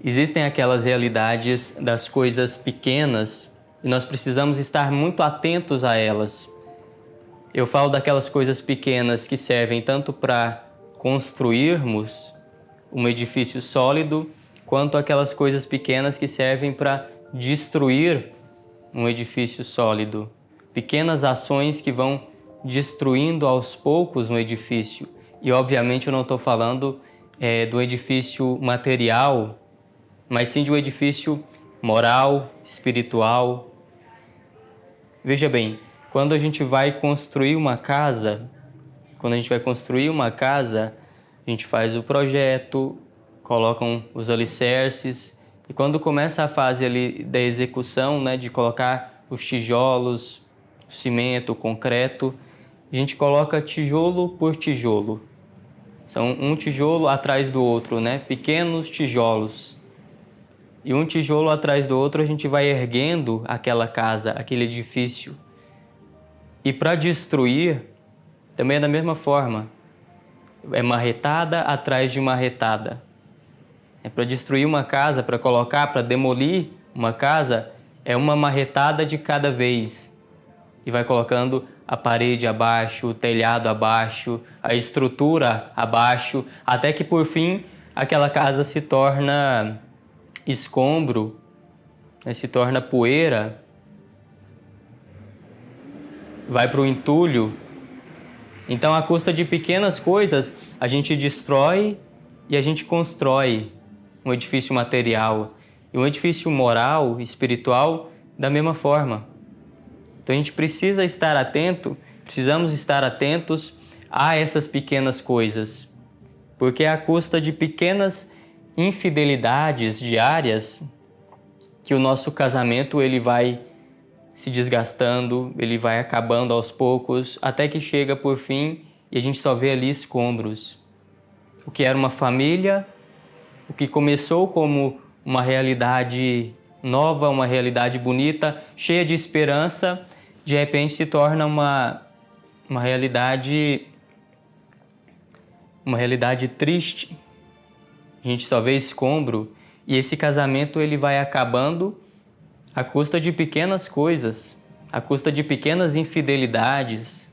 Existem aquelas realidades das coisas pequenas e nós precisamos estar muito atentos a elas. Eu falo daquelas coisas pequenas que servem tanto para construirmos um edifício sólido, quanto aquelas coisas pequenas que servem para destruir um edifício sólido. Pequenas ações que vão destruindo aos poucos um edifício. E obviamente eu não estou falando do edifício material, mas sim de um edifício moral, espiritual. Veja bem, quando a gente vai construir uma casa, a gente faz o projeto, colocam os alicerces, e quando começa a fase ali da execução, né, de colocar os tijolos, o cimento, o concreto, a gente coloca tijolo por tijolo. São um tijolo atrás do outro, né? Pequenos tijolos. E um tijolo atrás do outro a gente vai erguendo aquela casa, aquele edifício. E para destruir, também é da mesma forma. É marretada atrás de marretada. É para destruir uma casa, para colocar, para demolir uma casa, é uma marretada de cada vez. E vai colocando a parede abaixo, o telhado abaixo, a estrutura abaixo, até que por fim aquela casa se torna escombro, né, se torna poeira, vai para o entulho. Então, à custa de pequenas coisas, a gente destrói e a gente constrói um edifício material. E um edifício moral, espiritual, da mesma forma. Então, a gente precisa estar atento, precisamos estar atentos a essas pequenas coisas. Porque é à custa de pequenas infidelidades diárias que o nosso casamento ele vai se desgastando, ele vai acabando aos poucos, até que chega por fim e a gente só vê ali escombros. O que era uma família, o que começou como uma realidade nova, uma realidade bonita, cheia de esperança, de repente se torna uma realidade triste. A gente só vê escombro e esse casamento ele vai acabando à custa de pequenas coisas, à custa de pequenas infidelidades.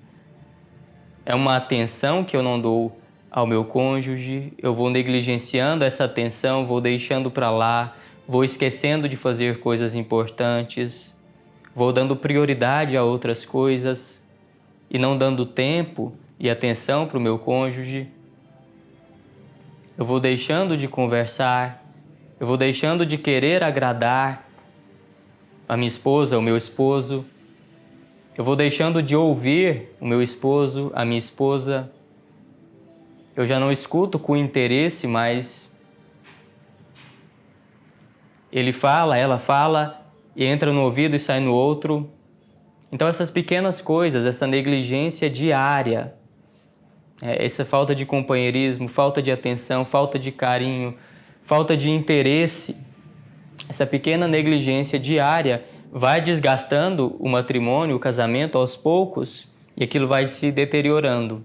É uma atenção que eu não dou ao meu cônjuge, eu vou negligenciando essa atenção, vou deixando para lá, vou esquecendo de fazer coisas importantes, vou dando prioridade a outras coisas e não dando tempo e atenção para o meu cônjuge. Eu vou deixando de conversar, eu vou deixando de querer agradar a minha esposa, o meu esposo. Eu vou deixando de ouvir o meu esposo, a minha esposa. Eu já não escuto com interesse, mas ele fala, ela fala, e entra no ouvido e sai no outro. Então essas pequenas coisas, essa negligência diária, essa falta de companheirismo, falta de atenção, falta de carinho, falta de interesse, essa pequena negligência diária vai desgastando o matrimônio, o casamento aos poucos e aquilo vai se deteriorando.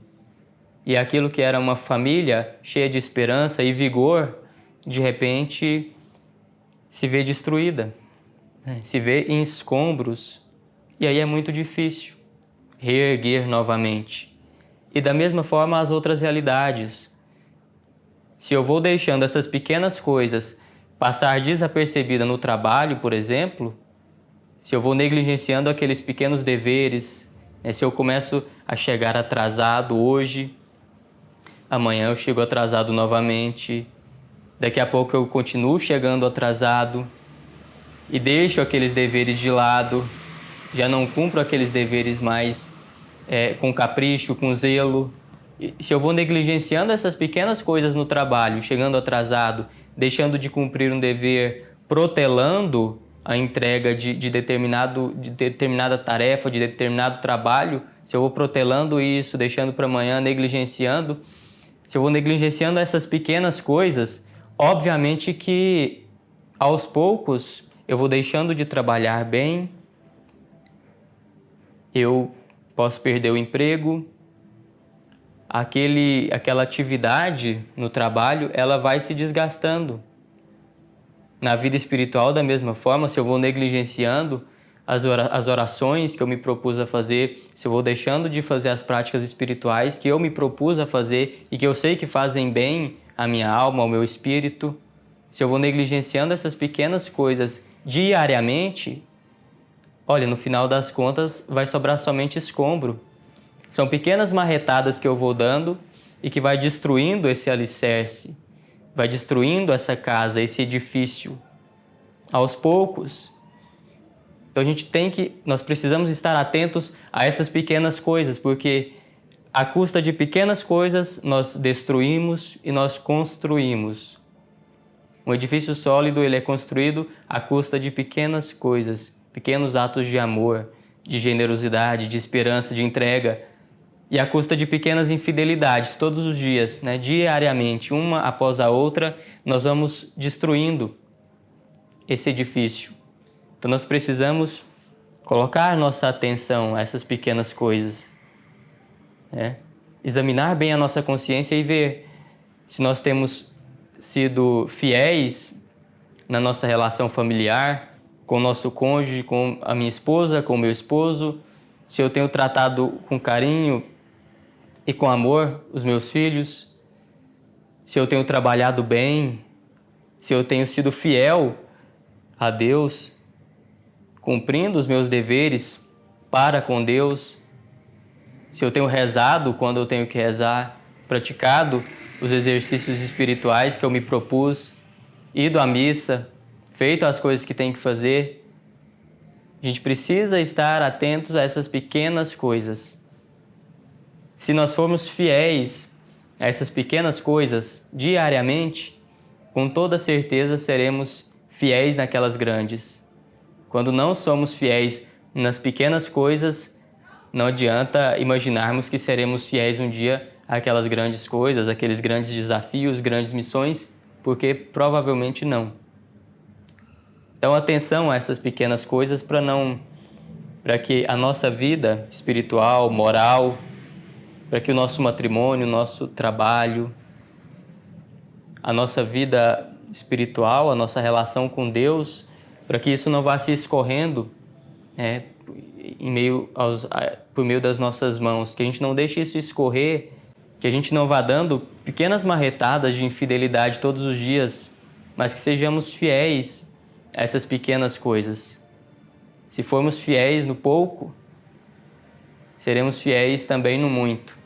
E aquilo que era uma família cheia de esperança e vigor, de repente se vê destruída, se vê em escombros. E aí é muito difícil reerguer novamente. E da mesma forma as outras realidades. Se eu vou deixando essas pequenas coisas passar desapercebida no trabalho, por exemplo, se eu vou negligenciando aqueles pequenos deveres, se eu começo a chegar atrasado hoje, amanhã eu chego atrasado novamente, daqui a pouco eu continuo chegando atrasado e deixo aqueles deveres de lado, já não cumpro aqueles deveres mais com capricho, com zelo. E se eu vou negligenciando essas pequenas coisas no trabalho, chegando atrasado, deixando de cumprir um dever, protelando a entrega de determinada tarefa, de determinado trabalho, se eu vou protelando isso, deixando para amanhã, negligenciando, se eu vou negligenciando essas pequenas coisas, obviamente que aos poucos eu vou deixando de trabalhar bem, eu posso perder o emprego, aquela atividade no trabalho, ela vai se desgastando. Na vida espiritual, da mesma forma, se eu vou negligenciando as orações que eu me propus a fazer, se eu vou deixando de fazer as práticas espirituais que eu me propus a fazer e que eu sei que fazem bem à minha alma, ao meu espírito, se eu vou negligenciando essas pequenas coisas diariamente, olha, no final das contas vai sobrar somente escombro. São pequenas marretadas que eu vou dando e que vai destruindo esse alicerce, vai destruindo essa casa, esse edifício, aos poucos. Então nós precisamos estar atentos a essas pequenas coisas, porque à custa de pequenas coisas nós destruímos e nós construímos. Um edifício sólido, ele é construído à custa de pequenas coisas, pequenos atos de amor, de generosidade, de esperança, de entrega, e à custa de pequenas infidelidades, todos os dias, né? Diariamente, uma após a outra, nós vamos destruindo esse edifício. Então nós precisamos colocar nossa atenção a essas pequenas coisas, né? Examinar bem a nossa consciência e ver se nós temos sido fiéis na nossa relação familiar, com o nosso cônjuge, com a minha esposa, com o meu esposo, se eu tenho tratado com carinho e com amor os meus filhos, se eu tenho trabalhado bem, se eu tenho sido fiel a Deus, cumprindo os meus deveres para com Deus, se eu tenho rezado quando eu tenho que rezar, praticado os exercícios espirituais que eu me propus, ido à missa, feito as coisas que tenho que fazer. A gente precisa estar atentos a essas pequenas coisas. Se nós formos fiéis a essas pequenas coisas diariamente, com toda certeza seremos fiéis naquelas grandes. Quando não somos fiéis nas pequenas coisas, não adianta imaginarmos que seremos fiéis um dia àquelas grandes coisas, aqueles grandes desafios, grandes missões, porque provavelmente não. Então, atenção a essas pequenas coisas para que a nossa vida espiritual, moral, para que o nosso matrimônio, o nosso trabalho, a nossa vida espiritual, a nossa relação com Deus, para que isso não vá se escorrendo por meio das nossas mãos, que a gente não deixe isso escorrer, que a gente não vá dando pequenas marretadas de infidelidade todos os dias, mas que sejamos fiéis a essas pequenas coisas. Se formos fiéis no pouco, seremos fiéis também no muito.